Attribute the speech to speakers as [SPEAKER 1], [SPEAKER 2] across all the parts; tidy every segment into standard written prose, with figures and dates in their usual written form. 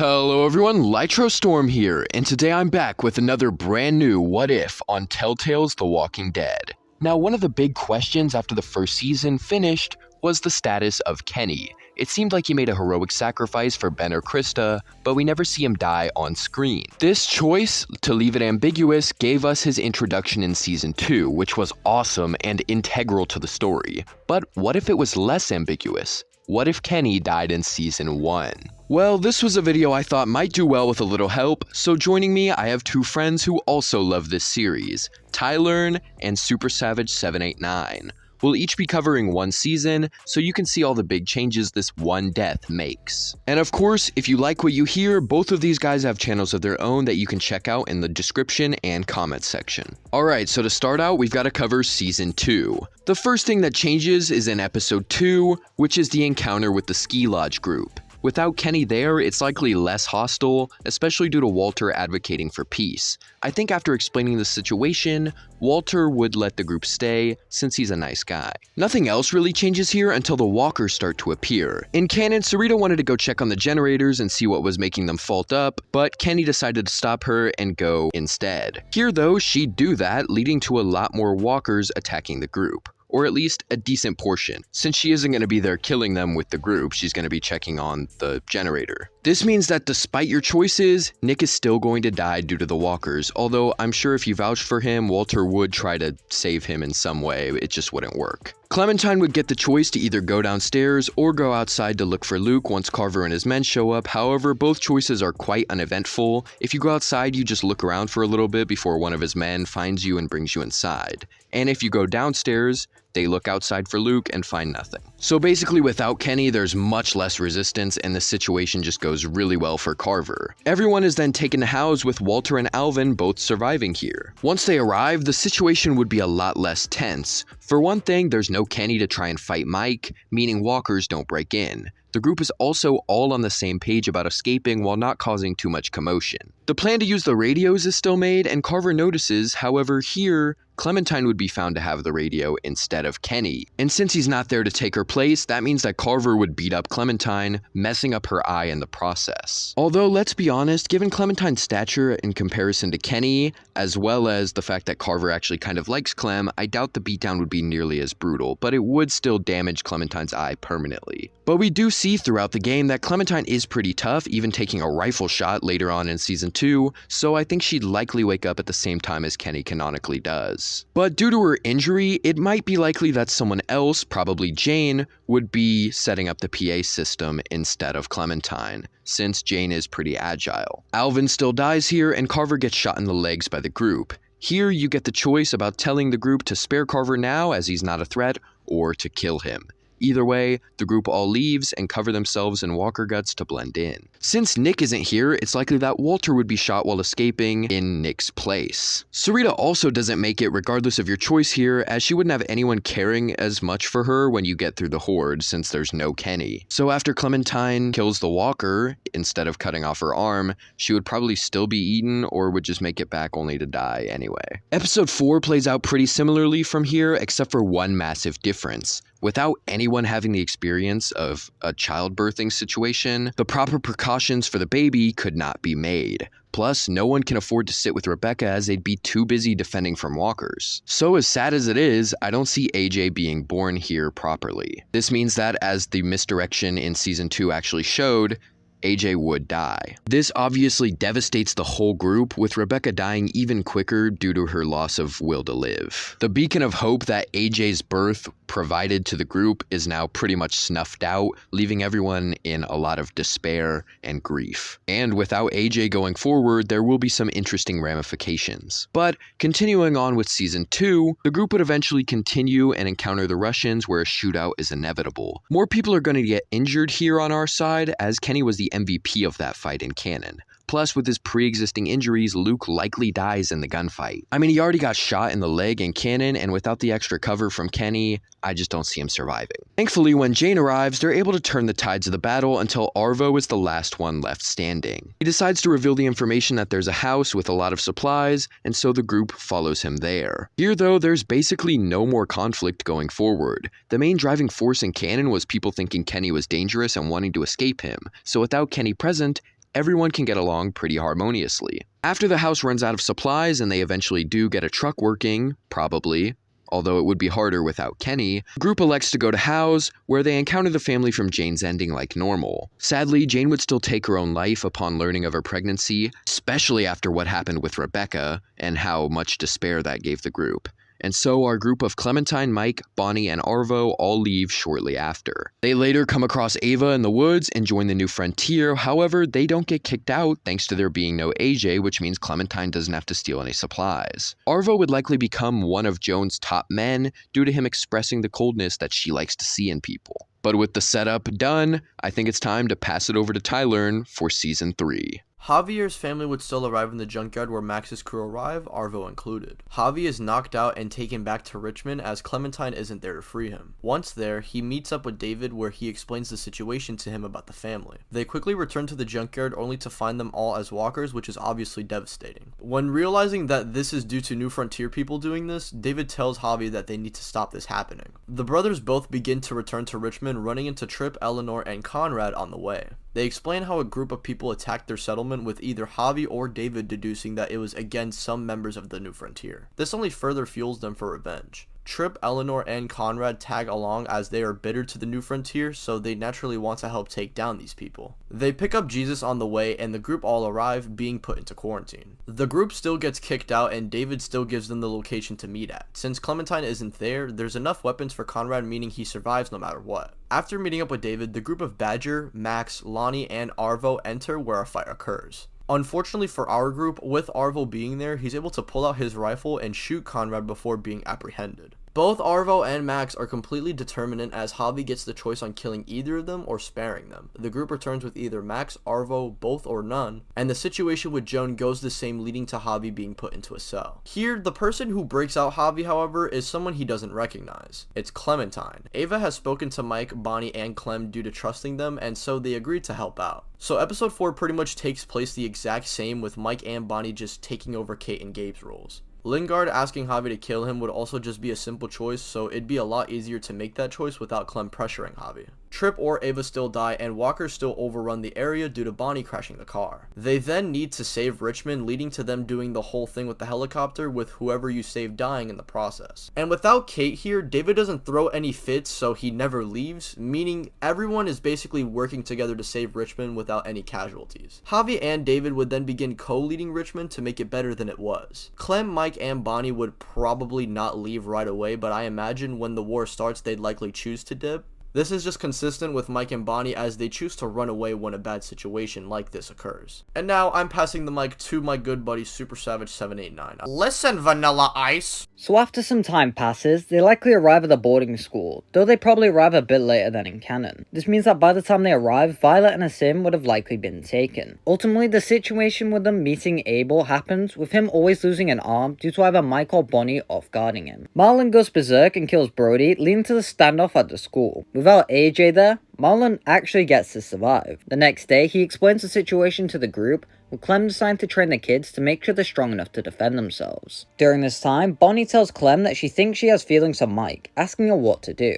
[SPEAKER 1] Hello everyone, Litrostorm here, and today I'm back with another brand new What If on Telltale's The Walking Dead. Now, one of the big questions after the first season finished was the status of Kenny. It seemed like he made a heroic sacrifice for Ben or Krista, but we never see him die on screen. This choice to leave it ambiguous gave us his introduction in Season 2, which was awesome and integral to the story. But what if it was less ambiguous? What if Kenny died in Season 1? Well, this was a video I thought might do well with a little help, so joining me I have two friends who also love this series, Tylern and Super Savage 789. We'll each be covering one season, so you can see all the big changes this one death makes. And of course, if you like what you hear, both of these guys have channels of their own that you can check out in the description and comments section. Alright, so to start out, we've got to cover Season 2. The first thing that changes is in Episode 2, which is the encounter with the Ski Lodge group. Without Kenny there, it's likely less hostile, especially due to Walter advocating for peace. I think after explaining the situation, Walter would let the group stay, since he's a nice guy. Nothing else really changes here until the walkers start to appear. In canon, Sarita wanted to go check on the generators and see what was making them fault up, but Kenny decided to stop her and go instead. Here though, she'd do that, leading to a lot more walkers attacking the group. Or at least a decent portion. Since she isn't going to be there killing them with the group, she's going to be checking on the generator. This means that despite your choices, Nick is still going to die due to the walkers, although I'm sure if you vouched for him, Walter would try to save him in some way, it just wouldn't work. Clementine would get the choice to either go downstairs or go outside to look for Luke once Carver and his men show up. However, both choices are quite uneventful. If you go outside, you just look around for a little bit before one of his men finds you and brings you inside. And if you go downstairs, they look outside for Luke and find nothing. So basically without Kenny, there's much less resistance and the situation just goes really well for Carver. Everyone is then taken to house with Walter and Alvin both surviving here. Once they arrive, the situation would be a lot less tense. For one thing, there's no Kenny to try and fight Mike, meaning walkers don't break in. The group is also all on the same page about escaping while not causing too much commotion. The plan to use the radios is still made, and Carver notices, however here, Clementine would be found to have the radio instead of Kenny. And since he's not there to take her place, that means that Carver would beat up Clementine, messing up her eye in the process. Although, let's be honest, given Clementine's stature in comparison to Kenny, as well as the fact that Carver actually kind of likes Clem, I doubt the beatdown would be nearly as brutal, but it would still damage Clementine's eye permanently. But we do see throughout the game that Clementine is pretty tough, even taking a rifle shot later on in Season 2, so I think she'd likely wake up at the same time as Kenny canonically does. But due to her injury, it might be likely that someone else, probably Jane, would be setting up the PA system instead of Clementine, since Jane is pretty agile. Alvin still dies here, and Carver gets shot in the legs by the group. Here you get the choice about telling the group to spare Carver now as he's not a threat, or to kill him. Either way, the group all leaves and cover themselves in walker guts to blend in. Since Nick isn't here, it's likely that Walter would be shot while escaping in Nick's place. Sarita also doesn't make it regardless of your choice here, as she wouldn't have anyone caring as much for her when you get through the horde since there's no Kenny. So after Clementine kills the walker, instead of cutting off her arm, she would probably still be eaten or would just make it back only to die anyway. Episode 4 plays out pretty similarly from here, except for one massive difference. Without anyone having the experience of a childbirthing situation, the proper precautions for the baby could not be made. Plus, no one can afford to sit with Rebecca as they'd be too busy defending from walkers. So as sad as it is, I don't see AJ being born here properly. This means that, as the misdirection in Season 2 actually showed, AJ would die. This obviously devastates the whole group, with Rebecca dying even quicker due to her loss of will to live. The beacon of hope that AJ's birth provided to the group is now pretty much snuffed out, leaving everyone in a lot of despair and grief. And without AJ going forward, there will be some interesting ramifications. But continuing on with Season 2, the group would eventually continue and encounter the Russians, where a shootout is inevitable. More people are going to get injured here on our side, as Kenny was the MVP of that fight in canon. Plus, with his pre-existing injuries, Luke likely dies in the gunfight. I mean, he already got shot in the leg in canon, and without the extra cover from Kenny, I just don't see him surviving. Thankfully, when Jane arrives, they're able to turn the tides of the battle until Arvo is the last one left standing. He decides to reveal the information that there's a house with a lot of supplies, and so the group follows him there. Here, though, there's basically no more conflict going forward. The main driving force in canon was people thinking Kenny was dangerous and wanting to escape him, so without Kenny present, everyone can get along pretty harmoniously. After the house runs out of supplies and they eventually do get a truck working, probably, although it would be harder without Kenny, the group elects to go to Howe's, where they encounter the family from Jane's ending like normal. Sadly, Jane would still take her own life upon learning of her pregnancy, especially after what happened with Rebecca and how much despair that gave the group. And so our group of Clementine, Mike, Bonnie, and Arvo all leave shortly after. They later come across Ava in the woods and join the New Frontier. However, they don't get kicked out thanks to there being no AJ, which means Clementine doesn't have to steal any supplies. Arvo would likely become one of Joan's top men due to him expressing the coldness that she likes to see in people. But with the setup done, I think it's time to pass it over to Tyler for Season 3.
[SPEAKER 2] Javier's family would still arrive in the junkyard where Max's crew arrive, Arvo included. Javi is knocked out and taken back to Richmond as Clementine isn't there to free him. Once there, he meets up with David where he explains the situation to him about the family. They quickly return to the junkyard only to find them all as walkers, which is obviously devastating. When realizing that this is due to New Frontier people doing this, David tells Javi that they need to stop this happening. The brothers both begin to return to Richmond, running into Tripp, Eleanor, and Conrad on the way. They explain how a group of people attacked their settlement with either Javi or David deducing that it was against some members of the New Frontier. This only further fuels them for revenge. Tripp, Eleanor, and Conrad tag along as they are bitter to the New Frontier, so they naturally want to help take down these people. They pick up Jesus on the way and the group all arrive, being put into quarantine. The group still gets kicked out and David still gives them the location to meet at. Since Clementine isn't there, there's enough weapons for Conrad, meaning he survives no matter what. After meeting up with David, the group of Badger, Max, Lonnie, and Arvo enter where a fight occurs. Unfortunately for our group, with Arvo being there, he's able to pull out his rifle and shoot Conrad before being apprehended. Both Arvo and Max are completely determinate as Javi gets the choice on killing either of them or sparing them. The group returns with either Max, Arvo, both or none, and the situation with Joan goes the same, leading to Javi being put into a cell. Here, the person who breaks out Javi, however, is someone he doesn't recognize. It's Clementine. Ava has spoken to Mike, Bonnie, and Clem due to trusting them, and so they agreed to help out. So episode 4 pretty much takes place the exact same, with Mike and Bonnie just taking over Kate and Gabe's roles. Lingard asking Javi to kill him would also just be a simple choice, so it'd be a lot easier to make that choice without Clem pressuring Javi. Tripp or Ava still die, and Walker still overrun the area due to Bonnie crashing the car. They then need to save Richmond, leading to them doing the whole thing with the helicopter, with whoever you save dying in the process. And without Kate here, David doesn't throw any fits, so he never leaves, meaning everyone is basically working together to save Richmond without any casualties. Javi and David would then begin co-leading Richmond to make it better than it was. Clem, Mike, and Bonnie would probably not leave right away, but I imagine when the war starts they'd likely choose to dip. This is just consistent with Mike and Bonnie as they choose to run away when a bad situation like this occurs. And now I'm passing the mic to my good buddy Super Savage 789. Listen, Vanilla Ice!
[SPEAKER 3] So after some time passes, they likely arrive at the boarding school, though they probably arrive a bit later than in canon. This means that by the time they arrive, Violet and Asim would have likely been taken. Ultimately, the situation with them meeting Abel happens, with him always losing an arm due to either Mike or Bonnie off-guarding him. Marlon goes berserk and kills Brody, leading to the standoff at the school. Without AJ there, Marlon actually gets to survive. The next day, he explains the situation to the group, with Clem deciding to train the kids to make sure they're strong enough to defend themselves. During this time, Bonnie tells Clem that she thinks she has feelings for Mike, asking her what to do.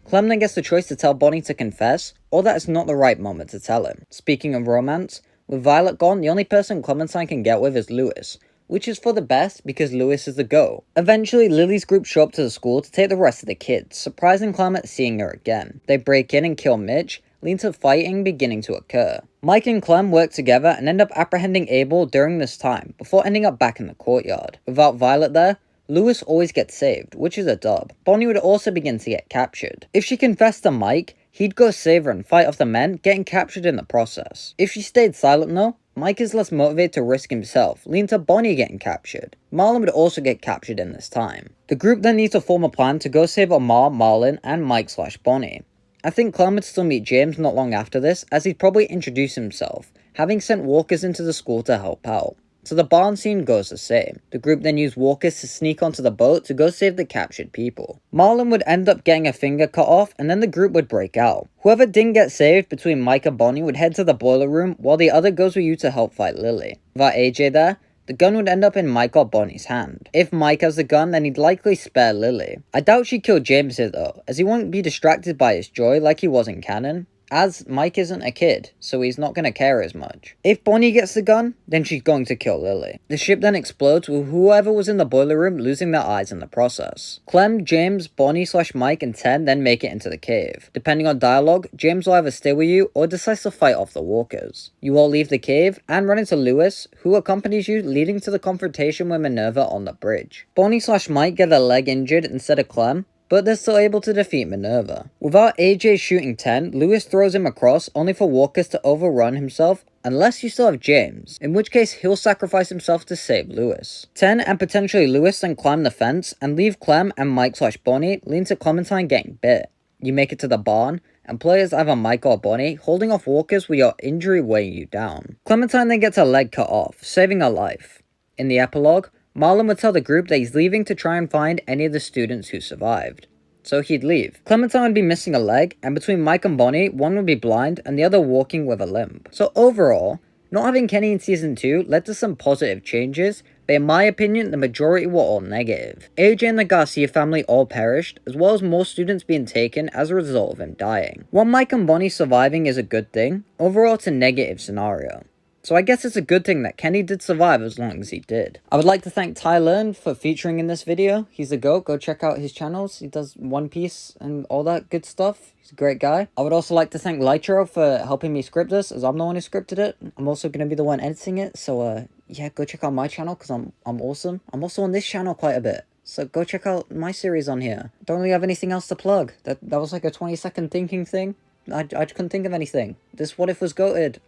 [SPEAKER 3] Clem then gets the choice to tell Bonnie to confess, or that it's not the right moment to tell him. Speaking of romance, with Violet gone, the only person Clementine can get with is Lewis, which is for the best because Lewis is the GOAT. Eventually, Lily's group show up to the school to take the rest of the kids, surprising Clem at seeing her again. They break in and kill Mitch, leading to fighting beginning to occur. Mike and Clem work together and end up apprehending Abel during this time, before ending up back in the courtyard. Without Violet there, Lewis always gets saved, which is a dub. Bonnie would also begin to get captured. If she confessed to Mike, he'd go save her and fight off the men, getting captured in the process. If she stayed silent though, Mike is less motivated to risk himself, leading to Bonnie getting captured. Marlon would also get captured in this time. The group then needs to form a plan to go save Amar, Marlon, and Mike/Bonnie. I think Clem would still meet James not long after this, as he'd probably introduce himself, having sent walkers into the school to help out. So the barn scene goes the same. The group then use walkers to sneak onto the boat to go save the captured people. Marlon would end up getting a finger cut off, and then the group would break out. Whoever didn't get saved between Mike and Bonnie would head to the boiler room, while the other goes with you to help fight Lily. Without AJ there, the gun would end up in Mike or Bonnie's hand. If Mike has the gun, then he'd likely spare Lily. I doubt she'd kill James here though, as he won't be distracted by his joy like he was in canon. as Mike isn't a kid, so he's not gonna care as much. If Bonnie gets the gun, then she's going to kill Lily. The ship then explodes with whoever was in the boiler room losing their eyes in the process. Clem, James, Bonnie/Mike, and Ten then make it into the cave. Depending on dialogue, James will either stay with you or decides to fight off the walkers. You all leave the cave and run into Lewis, who accompanies you, leading to the confrontation with Minerva on the bridge. Bonnie/Mike get their leg injured instead of Clem, but they're still able to defeat Minerva. Without AJ shooting 10, Lewis throws him across only for Walkers to overrun himself unless you still have James, in which case he'll sacrifice himself to save Lewis. 10 and potentially Lewis then climb the fence and leave Clem and Mike/Bonnie leading to Clementine getting bit. You make it to the barn, and players either Mike or Bonnie holding off Walkers with your injury weighing you down. Clementine then gets her leg cut off, saving her life. In the epilogue, Marlon would tell the group that he's leaving to try and find any of the students who survived. So he'd leave. Clementine would be missing a leg, and between Mike and Bonnie, one would be blind and the other walking with a limp. So overall, not having Kenny in Season 2 led to some positive changes, but in my opinion, the majority were all negative. AJ and the Garcia family all perished, as well as more students being taken as a result of him dying. While Mike and Bonnie surviving is a good thing, overall it's a negative scenario. So I guess it's a good thing that Kenny did survive as long as he did. I would like to thank Ty Learn for featuring in this video. He's a GOAT. Go check out his channels. He does One Piece and all that good stuff. He's a great guy. I would also like to thank Lytro for helping me script this, as I'm the one who scripted it. I'm also going to be the one editing it. So yeah, go check out my channel because I'm awesome. I'm also on this channel quite a bit. So go check out my series on here. Don't really have anything else to plug. That was like a 20-second thinking thing. I couldn't think of anything. This What If was goated.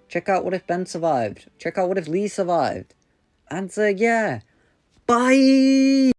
[SPEAKER 3] Check out What If Ben survived. Check out What If Lee survived. And yeah. Bye!